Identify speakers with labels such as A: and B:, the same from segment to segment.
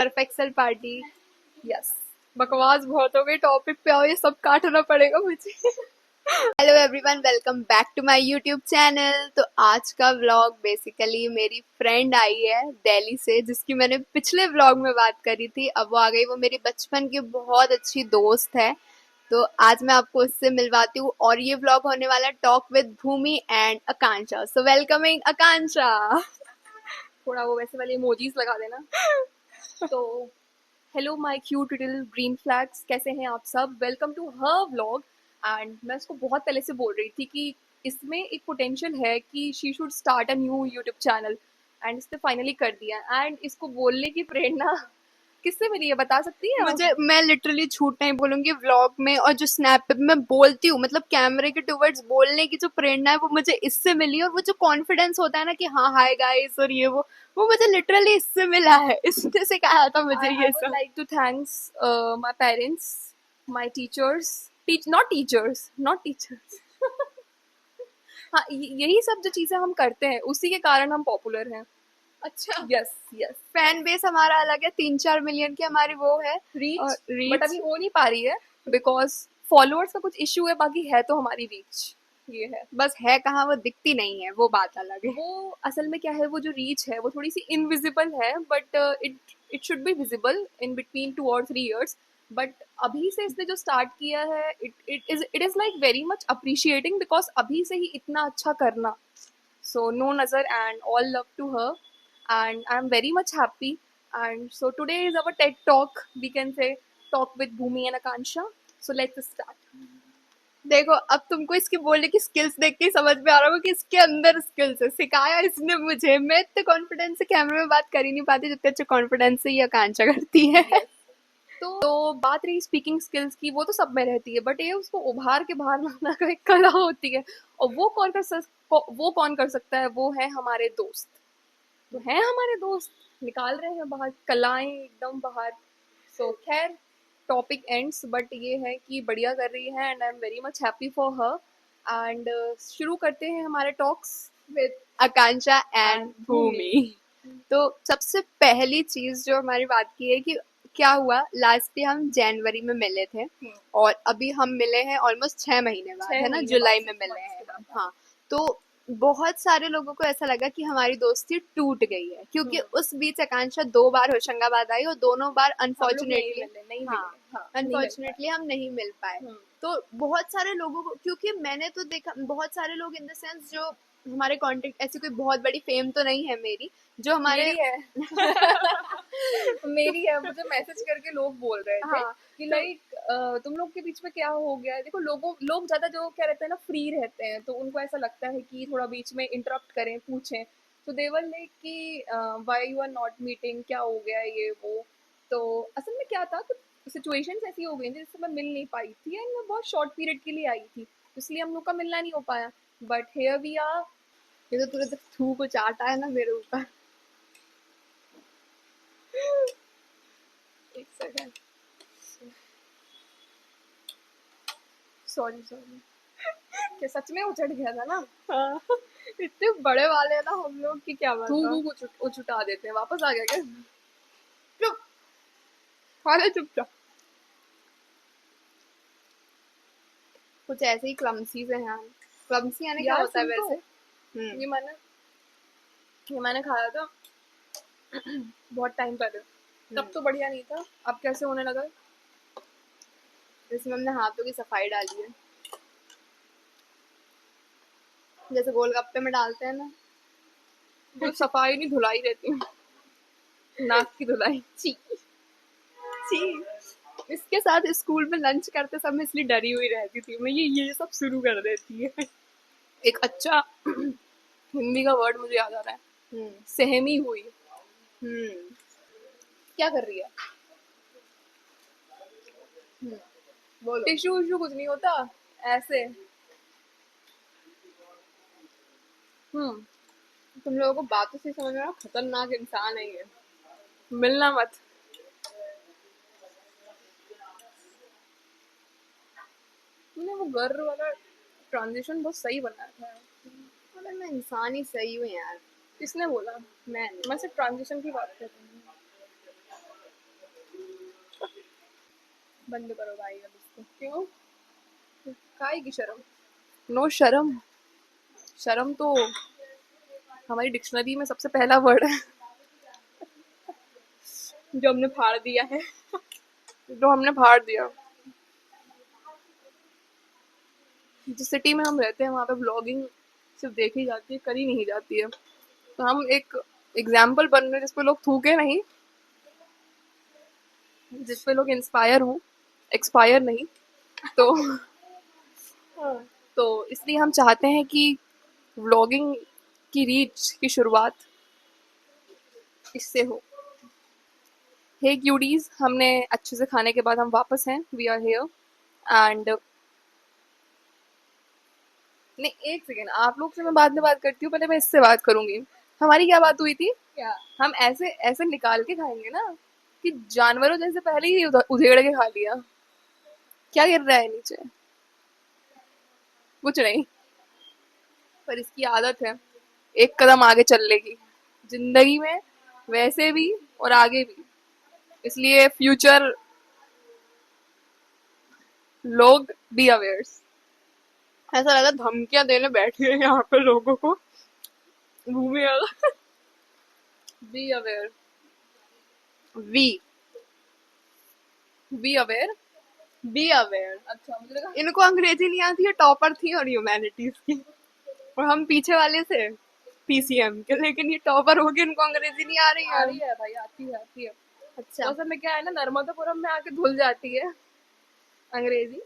A: Perfection party. Yes, बकवास बहुत हो गई, टॉपिक पे आओ, ये सब काटना पड़ेगा मुझे। Hello everyone, welcome back to my YouTube channel. तो आज का व्लॉग बेसिकली मेरी फ्रेंड आई है दिल्ली से, जिसकी मैंने पिछले व्लॉग में बात करी थी। अब वो आ गई। वो मेरी बचपन की बहुत अच्छी दोस्त है, तो आज मैं आपको उससे मिलवाती हूँ। और ये व्लॉग होने वाला है talk with Bhoomi and Akanksha. So welcoming Akanksha.
B: थोड़ा वो वैसे वाले इमोजीज लगा देना। तो hello my cute little green flags, कैसे हैं आप सब? Welcome to her vlog. And मैं उसको बहुत पहले से बोल रही थी कि इसमें एक पोटेंशियल है कि she should start a new YouTube channel, and इसने फाइनली कर दिया। एंड इसको बोलने की प्रेरणा किससे मिली है, बता सकती है?
A: मुझे, मैं लिटरली झूठ नहीं बोलूंगी, व्लॉग में और जो स्नैप पे मैं बोलती हूँ, मतलब कैमरे के टुवर्ड्स बोलने की जो प्रेरणा है वो मुझे इससे मिली। और वो जो कॉन्फिडेंस होता है ना कि हाँ हाय गाइस और ये वो मुझे लिटरली इससे मिला है। इसने सिखाया था मुझे ये सब।
B: Like to thanks my parents, my teachers, not teachers. हाँ, यही सब जो चीजें हम करते हैं उसी के कारण हम पॉपुलर हैं।
A: अच्छा,
B: यस यस।
A: फैन बेस हमारा अलग है, 3-4 मिलियन की हमारी वो है
B: रीच,
A: रीच।
B: बट अभी हो नहीं पा रही है बिकॉज फॉलोअर्स का कुछ इश्यू है, बाकी है तो हमारी रीच ये है।
A: बस है कहाँ, वो दिखती नहीं है, वो बात अलग है।
B: वो असल में क्या है, वो जो रीच है वो थोड़ी सी इनविजिबल है, but it should be visible in between 2 or 3 years। But अभी से इसने जो स्टार्ट किया है, it is like very much appreciating because अभी से ही इतना अच्छा करना। सो नो नजर and all love to her, and I'm very much happy. And so today is our TED talk, we can say, talk with Bhumi and Akansha. So let's start.
A: देखो, अब तुमको इसकी बोलने की स्किल्स देख के समझ में आ रहा होगा कि इसके अंदर स्किल्स है। सिखाया इसने मुझे। मैं इतने कॉन्फिडेंस से कैमरे में बात कर ही नहीं पाती जितने अच्छे कॉन्फिडेंस से ये आकांक्षा करती है।
B: तो बात रही स्पीकिंग स्किल्स की, वो तो सब में रहती है, बट ये उसको उभार के बाहर लाना का एक कला होती है। और वो कौन कर सकता है? वो है हमारे दोस्त। तो हैं हमारे दोस्त, निकाल रहे हैं बाहर कलाएं एकदम बाहर। सो खैर, टॉपिक एंड्स, बट ये है कि बढ़िया कर रही है and I am very much happy for her. And शुरू करते हैं हमारे टॉक्स
A: विद आकांक्षा एंड भूमि। तो सबसे पहली चीज जो हमारी बात की है कि क्या हुआ, लास्ट ईयर हम जनवरी में मिले थे और अभी हम मिले हैं ऑलमोस्ट 6 महीने बाद, है ना, जुलाई में मिले हैं। हाँ, तो बहुत सारे लोगों को ऐसा लगा कि हमारी दोस्ती टूट गई है, क्योंकि उस बीच आकांक्षा 2 बार होशंगाबाद आई और दोनों बार अनफॉर्चुनेटली हम नहीं मिल पाए। तो बहुत सारे लोगों को, क्योंकि मैंने तो देखा बहुत सारे लोग इन द सेंस जो हमारे कांटेक्ट, ऐसी कोई बहुत बड़ी फेम तो नहीं है मेरी, जो हमारे
B: मेरी है। मेरी है, मुझे मैसेज करके लोग बोल रहे थे कि लाइक तुम लोग के बीच में क्या हो गया है। देखो, लोग ज्यादा जो क्या रहते हैं ना, फ्री रहते हैं, तो उनको ऐसा लगता है कि थोड़ा बीच में इंटरप्ट करें, पूछें। तो देवर लाइक कि why you are not meeting, क्या हो गया ये वो। तो असल में क्या था, कुछ सिचुएशंस ऐसी हो गई थी जिससे मैं मिल नहीं पाई थी, एंड मैं बहुत शॉर्ट पीरियड के लिए आई थी, इसलिए हम लोग का मिलना नहीं हो पाया। But here we are.
A: ये तो तूने तो थू को चाटा है ना मेरे ऊपर।
B: एक सेकंड, सॉरी। क्या सच में उचट गया था ना?
A: हाँ, इतने बड़े वाले हैं ना हम लोग की, क्या बात है।
B: तू उचटा देते हैं, वापस आ गया क्या?
A: चुप, खाने चुपचाप। कुछ ऐसे ही क्लमसी से हैं हम। क्लमसी यानी क्या
B: यार
A: होता है
B: सुन तो,
A: वैसे?
B: ये मैंने खाया था बहुत टाइम पहले, तब तो बढ़िया नहीं था, अब कैसे होने लगा है?
A: इसमें हमने हाथों की सफाई डाली है, जैसे गोलगप्पे में डालते हैं ना।
B: जो सफाई नहीं, धुलाई रहती है, नाक की धुलाई।
A: ची ची। इसके साथ स्कूल में लंच करते समय इसलिए डरी हुई रहती थी मैं, ये सब शुरू कर देती है।
B: एक अच्छा हिंदी का वर्ड मुझे याद आ रहा है, सहमी हुई। क्या कर रही है?
A: बोलो।
B: टिश्यू विश्यू कुछ नहीं होता, ऐसे।
A: तुम लोगों को बातों से समझ में आ रहा, खतरनाक इंसान है ये।
B: मिलना मत। तुमने वो गर्ल वाला ट्रांजिशन बहुत सही बनाया था।
A: अरे मैं इंसान ही सही हूँ यार।
B: किसने बोला?
A: मैं
B: मैं सिर्फ ट्रांजिशन की बात कर रही हूँ। बंद करो भाई अब इसको। क्यों? काय की शर्म? नो शर्म। शर्म तो हमारी डिक्शनरी में सबसे पहला वर्ड है जो हमने फाड़ दिया है। जो हमने फाड़ दिया। जिस सिटी में हम रहते हैं वहाँ पे ब्लॉगिंग सिर्फ देखी जाती है, करी नहीं जाती है। तो हम एक एग्जाम्पल बन रहे हैं जिसपे लोग थूके नहीं, जिसपे लोग इंस्पायर हों, एक्सपायर नहीं। तो तो इसलिए हम चाहते हैं कि व्लॉगिंग की रीच की शुरुआत इससे हो। हे क्यूडीज, हमने अच्छे से खाने के बाद हम वापस हैं, वी आर हियर एंड नहीं, एक सेकेंड, आप लोग से मैं बाद में बात करती हूँ, पहले मैं इससे बात करूंगी। हमारी क्या बात हुई थी? क्या हम ऐसे ऐसे निकाल के खाएंगे ना कि जानवरों जैसे पहले ही उधेड़ के खा लिया। क्या गिर रहा है नीचे? कुछ नहीं, पर इसकी आदत है एक कदम आगे चलने की जिंदगी में, वैसे भी और आगे भी। इसलिए फ्यूचर लोग बी अवेयर्स। ऐसा लगा धमकियां देने बैठी है यहाँ पे लोगों को। Bhoomi be aware, we be aware, be aware. अच्छा, मुझे लगा इनको अंग्रेजी नहीं आती है, टॉपर थी और ह्यूमैनिटीज की, और हम पीछे वाले थे पीसीएम के, लेकिन ये टॉपर हो गए, इनको अंग्रेजी नहीं आ रही है। आ रही है भाई, आती है आती है। अच्छा, तो असल में क्या है ना, नर्मदापुरम में आके धुल जाती है अंग्रेजी।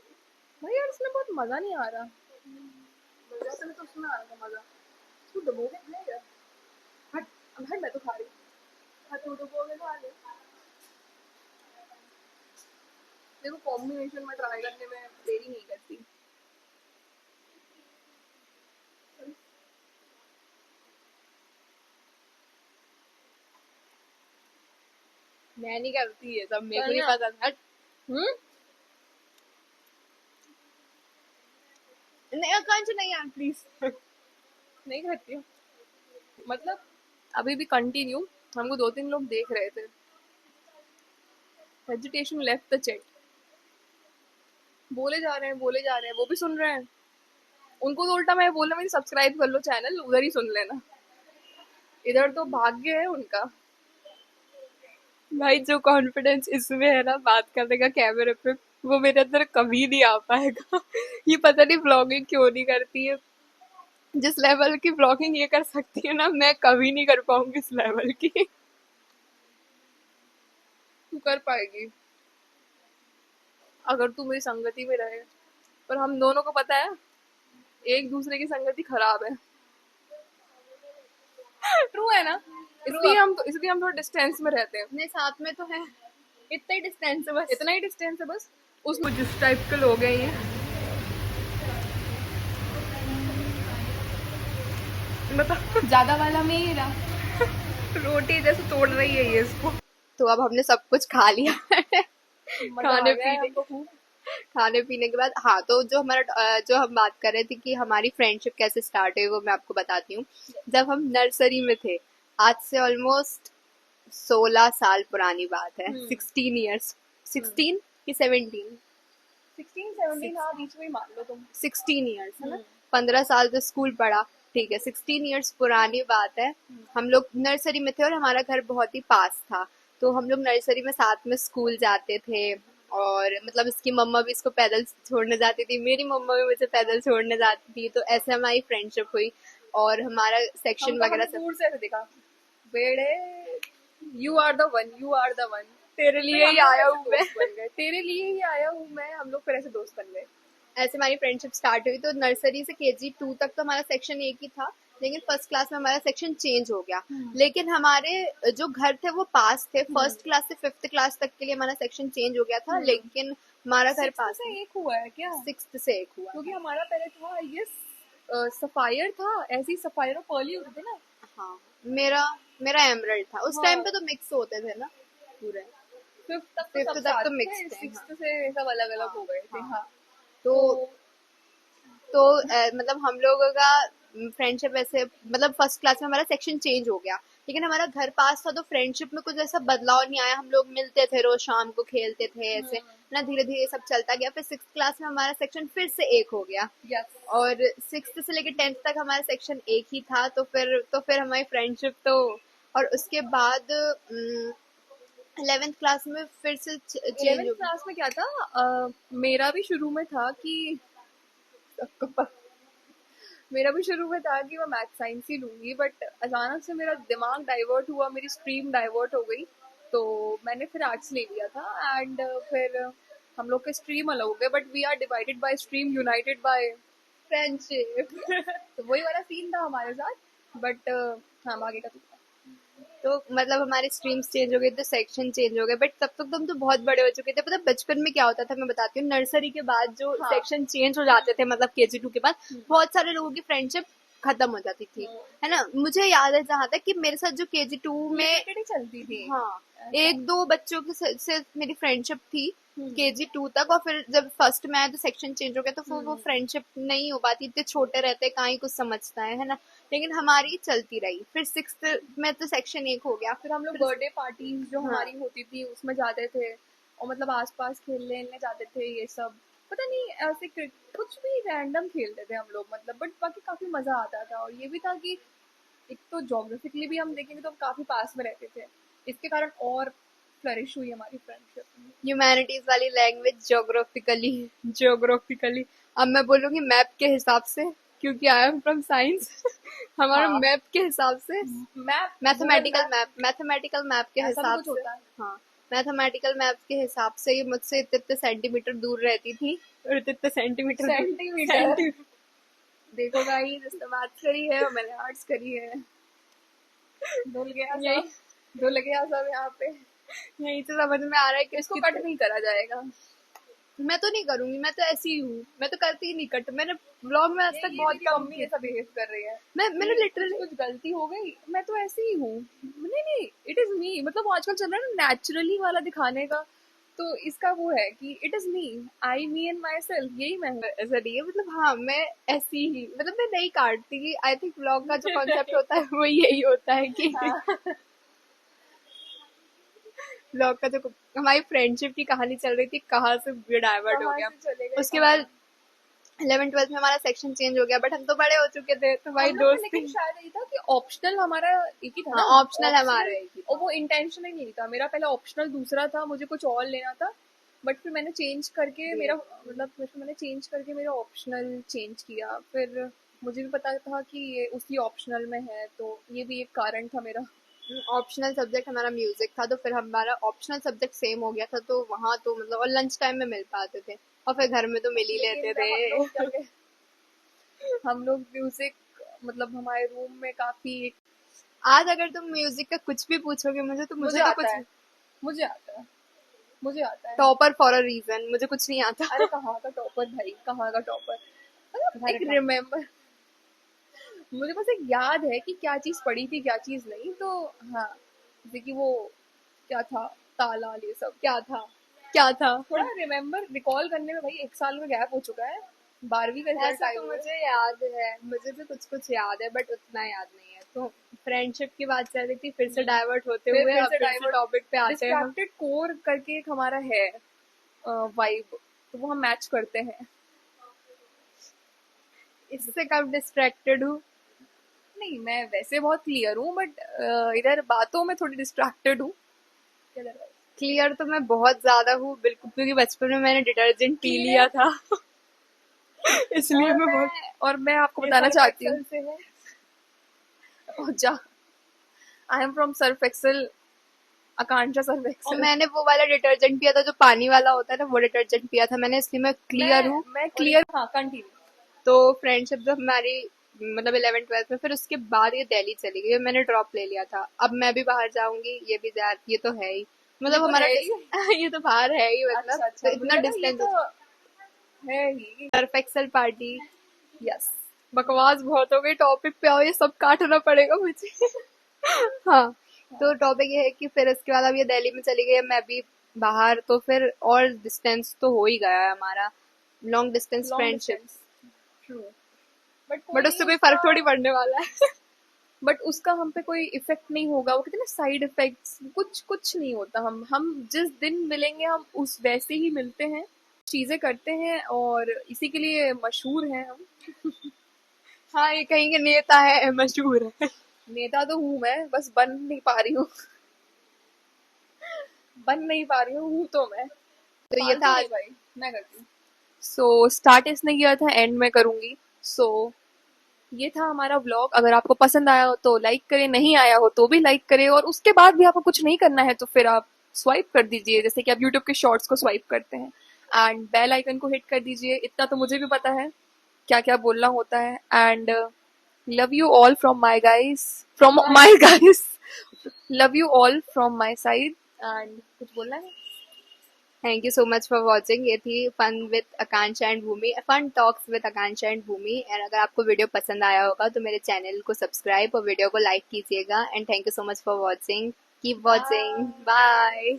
B: भाई यार इसमें बहुत मजा नहीं आ रहा। मजा तो उसमें आ रहा था मजा। तू डुबोगे नहीं क्या? हट, अब हट, मैं तो खा रही हूँ। हाँ, तू डुबोगे तो आ ले। देखो कॉम्बिनेशन में ट्राई करने में देरी नहीं करती। मैं नहीं करती है सब, मेरे को नहीं पता। हट। नहीं आकांक्ष, नहीं यार प्लीज। नहीं करती हूँ, मतलब अभी भी कंटिन्यू। हमको 2-3 लोग देख रहे थे। Hesitation left the chat. बोले जा रहे हैं, बोले जा रहे हैं, वो भी सुन रहे हैं। उनको तो उल्टा मैं बोल रहा हूँ सब्सक्राइब कर लो चैनल, उधर ही सुन लेना। इधर तो भाग्य है उनका। भाई जो कॉन्फिडेंस इसमें है ना बात करने का कैमरे पे, वो मेरे अंदर कभी नहीं आ पाएगा। ये पता नहीं ब्लॉगिंग क्यों नहीं करती है। जिस लेवल की ब्लॉगिंग ये कर सकती है ना, मैं कभी नहीं कर पाऊंगी इस लेवल की। तू कर पाएगी अगर तू मेरी संगति में रहे, पर हम दोनों को पता है एक दूसरे की संगति खराब है। ट्रू है ना? इसलिए हम थोड़ा डिस्टेंस में रहते हैं। नहीं, साथ में तो है, इतना ही डिस्टेंस है बस, इतना ही डिस्टेंस है बस। उसको जिस टाइप के लोग हैं ये, बता। ज्यादा वाला मेरा रोटी जैसे तोड़ रही है ये इसको। तो अब हमने सब कुछ खा लिया है। खाने पीने के बाद, हाँ, तो जो हमारा जो हम बात कर रहे थे कि हमारी फ्रेंडशिप कैसे स्टार्ट हुई, वो मैं आपको बताती हूँ। जब हम नर्सरी में थे, आज से ऑलमोस्ट 16 साल पुरानी बात है। 16 ईयर्स, 16 की 17, 16 17, हाँ बीच में मान लो तुम। 16 ईयर्स है ना, 15 साल तो स्कूल पढ़ा, ठीक है। 16 ईयर्स पुरानी बात है। हम लोग नर्सरी में थे और हमारा घर बहुत ही पास था, तो हम लोग नर्सरी में साथ में स्कूल जाते थे। और मतलब इसकी मम्मा भी इसको पैदल छोड़ने जाती थी, मेरी मम्मा भी मुझे पैदल छोड़ने जाती थी, तो ऐसे हमारी फ्रेंडशिप हुई। और हमारा सेक्शन वगैरह सब दूर से ऐसे देखा, बेड़े you are the one, you are the one, तेरे लिए ही आया हूँ मैं, तेरे लिए ही आया हूँ मैं। हम लोग फिर ऐसे दोस्त बन गए। ऐसे हमारी फ्रेंडशिप स्टार्ट हुई। तो नर्सरी से KG 2 तक तो हमारा सेक्शन एक ही था, लेकिन फर्स्ट क्लास में हमारा सेक्शन चेंज हो गया। लेकिन हमारे जो घर थे वो पास थे। फर्स्ट क्लास से 5th क्लास तक के लिए हमारा सेक्शन चेंज हो गया था, लेकिन हमारा घर पास से एक हुआ है क्या? 6th से एक हुआ, क्योंकि हमारा पहले था ये सफायर था, ऐसी सफायर और पर्ली होते थे ना। हाँ, मेरा एमरल्ड था उस टाइम पे, तो मिक्स होते थे ना पूरे। 5th तक तो मिक्स थे, 6th से सब अलग अलग हो गए थे। हाँ, तो मतलब हम लोगों का फ्रेंडशिप ऐसे, मतलब फर्स्ट क्लास में हमारा सेक्शन चेंज हो गया,
A: लेकिन हमारा घर पास था तो फ्रेंडशिप में कुछ ऐसा बदलाव नहीं आया, हम लोग मिलते थे, रोज शाम को खेलते थे ऐसे ना, धीरे धीरे सब चलता गया। फिर 6th क्लास में हमारा सेक्शन फिर से एक हो गया
B: यस
A: और 6th से लेकर 10th तक हमारा सेक्शन एक ही था, तो फिर हमारी फ्रेंडशिप तो, और उसके बाद 11th क्लास में फिर से चेंज
B: 11th
A: हो गया।
B: क्लास में क्या था, मेरा भी शुरू में था कि सबको पता, मेरा भी शुरू में था कि मैं मैथ साइंस ही लूंगी, बट अचानक से मेरा दिमाग डाइवर्ट हुआ, मेरी स्ट्रीम डाइवर्ट हो गई, तो मैंने फिर आर्ट्स ले लिया था। एंड फिर हम लोग के स्ट्रीम अलग हो गए, but we are divided by stream, united by friendship. तो वही वाला सीन था हमारे साथ, बट हम आगे का तो
A: तो मतलब हमारे स्ट्रीम्स चेंज हो गए थे, सेक्शन चेंज हो गए, बट तब तक तो हम तो बहुत बड़े हो चुके थे। पता है बचपन में क्या होता था, मैं बताती हूँ। नर्सरी के बाद जो
B: हाँ।
A: सेक्शन चेंज हो जाते थे, मतलब KG 2 के बाद बहुत सारे लोगों की फ्रेंडशिप खत्म हो जाती थी, है ना। मुझे याद है जहाँ तक कि मेरे साथ जो KG 2 में
B: लिमिटेड ही चलती थी।
A: हाँ एक दो बच्चों के से मेरी फ्रेंडशिप थी KG 2 तक, और फिर जब फर्स्ट में आया तो सेक्शन चेंज हो गया, तो फिर वो फ्रेंडशिप नहीं हो पाती, इतने छोटे रहते, कहाँ ही कुछ समझता है ना। लेकिन हमारी चलती रही। फिर 6th में तो सेक्शन एक हो गया।
B: फिर हम लोग बर्थडे पार्टीज जो हमारी होती थी उसमें जाते थे, और मतलब आसपास खेलने जाते थे, ये सब पता नहीं ऐसे कुछ भी रैंडम खेलते थे हम लोग, मतलब बट बाकी काफी मजा आता था। और ये भी था कि एक तो जोग्राफिकली भी हम देखेंगे तो हम काफी पास में रहते थे, इसके कारण और फ्लरिश हुई हमारी फ्रेंडशिप।
A: ह्यूमैनिटीज वाली लैंग्वेज ज्योग्राफिकली अब मैं बोलूंगी मैप के हिसाब से, क्योंकि आई एम फ्रॉम साइंस। हमारा
B: हाँ।
A: मैप के हिसाब से,
B: मैप
A: मैथमेटिकल मैप के
B: ऐसा भी
A: हिसाब
B: कुछ
A: से,
B: होता है।
A: हाँ मैथमेटिकल मैप के हिसाब से ये मुझसे इतने सेंटीमीटर दूर रहती थी, और इतने सेंटीमीटर
B: सेंटीमीटर। देखो गाइस, इसने मैथ्स करी है और मैंने आर्ट्स करी है, धुल गया
A: यही
B: सब, धुल गया सब यहाँ पे।
A: यही से समझ में आ रहा है कि
B: इसको कट नहीं करा जाएगा।
A: मैं तो नहीं करूंगी, मैं तो ऐसी ही हूँ, मैं तो करती ही नहीं कट। मैंने ब्लॉग में आज तक बहुत
B: मेरी
A: कम
B: मम्मी
A: किए।
B: ऐसा बिहेव कर रही है,
A: मैंने लिटरली
B: कुछ गलती हो गई, मैं तो ऐसी ही हूँ। नहीं नहीं, इट इज मी, मतलब वो आजकल चल रहा है ना नेचुरली वाला दिखाने का, तो इसका वो है कि it is me, I me and my self, यही मैं हूँ।
A: ऐसा नहीं है, मतलब हाँ मैं ऐसी ही, मतलब मैं नहीं काटती। आई थिंक ब्लॉग का जो कॉन्सेप्ट होता है वो यही होता है कि
B: हाँ।
A: ब्लॉग का जो हमारी फ्रेंडशिप की कहानी चल रही थी, कहाँ से डाइवर्ट हो
B: कहाँ
A: गया।
B: से चले गए
A: उसके
B: कहाँ।
A: बाद 11th 12th में हमारा सेक्शन चेंज हो गया, बट हम तो बड़े हो चुके थे, तो भाई
B: हम लोग का
A: दोस्ती।
B: लेकिन शायद यही था कि ऑप्शनल हमारा एक ही था
A: हाँ
B: ना,
A: ऑप्शनल हमारा एक ही
B: और वो इंटेंशनल नहीं था। मेरा पहले ऑप्शनल दूसरा था, मुझे कुछ और लेना था, बट फिर मैंने चेंज करके मेरा, मतलब फिर मैंने चेंज करके मेरा ऑप्शनल चेंज किया। फिर मुझे भी पता था कि ये उसी ऑप्शनल में है, तो ये भी एक कारण था मेरा।
A: ऑप्शनल सब्जेक्ट हमारा म्यूजिक था, तो फिर हमारा ऑप्शनल सब्जेक्ट सेम हो गया था, तो वहाँ तो मतलब, और लंच टाइम में मिल पाते थे, और फिर घर में तो मिल ही लेते थे।
B: हम लोग म्यूजिक, मतलब हमारे रूम में काफी,
A: आज अगर तुम म्यूजिक का कुछ भी पूछोगे मुझे, तो मुझे तो
B: आता
A: कुछ
B: है, मुझे आता है, मुझे आता है।
A: टॉपर फॉर अ रीजन, मुझे कुछ नहीं आता।
B: अरे कहाँ का टॉपर भाई, कहाँ का टॉपर, मतलब एक
A: घर का।
B: रिमेम्बर, मुझे बस एक याद है कि क्या चीज पढ़ी थी क्या चीज नहीं, तो हाँ, जैसे कि वो क्या था, ताला, ये सब
A: क्या था
B: थोड़ा रिमेम्बर रिकॉल करने में भाई 1 साल का गैप हो चुका है, 12वीं का रिजल्ट
A: ऐसा
B: आए
A: तो
B: हुए।
A: मुझे याद है, मुझे भी कुछ कुछ याद है, बट उतना याद नहीं है। तो फ्रेंडशिप की बात चल रही थी, फिर से डाइवर्ट होते हुए अब फिर से टॉपिक पे आते हैं हम।
B: डिस्ट्रैक्टेड कोर करके एक हमारा है वाइब, तो वो हम मैच करते हैं।
A: इससे कब डिस्ट्रैक्टेड हूँ?
B: नहीं, मैं वैसे बहुत क्लियर हूँ, बट इधर बातों में थोड़ी डिस्ट्रैक्टेड हूँ।
A: क्लियर तो मैं बहुत ज्यादा हूँ बिल्कुल, क्योंकि बचपन में मैंने डिटर्जेंट पी लिया था। इसलिए मैं बहुत,
B: और मैं आपको
A: ये
B: बताना
A: सर्फ
B: चाहती हूँ,
A: एक्सेल से है।
B: जा, I am from Surf Excel, Akanksha Surf
A: और
B: एक्सेल।
A: मैंने वो वाला डिटर्जेंट पिया था जो पानी वाला होता है ना, वो डिटर्जेंट पिया था मैंने, इसलिए मैं क्लियर हूँ।
B: मैं क्लियर, हाँ कंटिन्यू।
A: तो फ्रेंडशिप जब हमारी मतलब 11th 12th में, फिर उसके बाद ये दिल्ली चली गई, मैंने ड्रॉप ले लिया था। अब मैं भी बाहर जाऊंगी, ये भी जा, ये तो है ही, मतलब
B: तो
A: हमारा
B: है ही।
A: ये तो बाहर है ही, मतलब
B: अच्छा,
A: तो इतना
B: मुझे लगा ये
A: डिस्टेंस।
B: तो है ही।
A: सर्फ एक्सेल पार्टी,
B: यस,
A: बकवास बहुत हो गई, टॉपिक पे आओ, ये सब काटना पड़ेगा मुझे। हाँ, तो टॉपिक ये है कि फिर इसके बाद अब ये दिल्ली में चली गई, मैं भी बाहर, तो फिर और डिस्टेंस तो हो ही गया है हमारा, long distance
B: long
A: friendship.
B: Distance, true,
A: but उससे कोई फर्क थोड़ी पड़ने वाला है।
B: बट उसका हम पे कोई इफेक्ट नहीं होगा। वो कहते हैं ना साइड इफेक्ट्स, कुछ कुछ नहीं होता। हम जिस दिन मिलेंगे हम उस वैसे ही मिलते हैं, चीजें करते हैं और इसी के लिए मशहूर हैं हम।
A: हाँ, ये कहीं के नेता है, मशहूर है।
B: नेता तो हूँ मैं, बस बन नहीं पा रही हूँ। बन नहीं पा रही हूँ तो मैं
A: तो ये
B: फालतू
A: था
B: नहीं भाई, मैं करती हूँ। सो स्टार्ट इसने किया था, एंड में करूंगी। सो ये था हमारा व्लॉग। अगर आपको पसंद आया हो तो लाइक करें, नहीं आया हो तो भी लाइक करें, और उसके बाद भी आपको कुछ नहीं करना है तो फिर आप स्वाइप कर दीजिए, जैसे कि आप यूट्यूब के शॉर्ट्स को स्वाइप करते हैं। एंड बेल आइकन को हिट कर दीजिए, इतना तो मुझे भी पता है क्या क्या बोलना होता है। And love you all from my guys, from my guys, love you all from my side. And कुछ बोलना है?
A: Thank you so much for watching. ये थी fun with Akanksha and Bhumi, fun talks with Akanksha and Bhumi. And अगर आपको video पसंद आया होगा तो मेरे चैनल को सब्सक्राइब और वीडियो को लाइक कीजिएगा। And thank you so much for watching. Keep watching.
B: Bye.
A: Bye.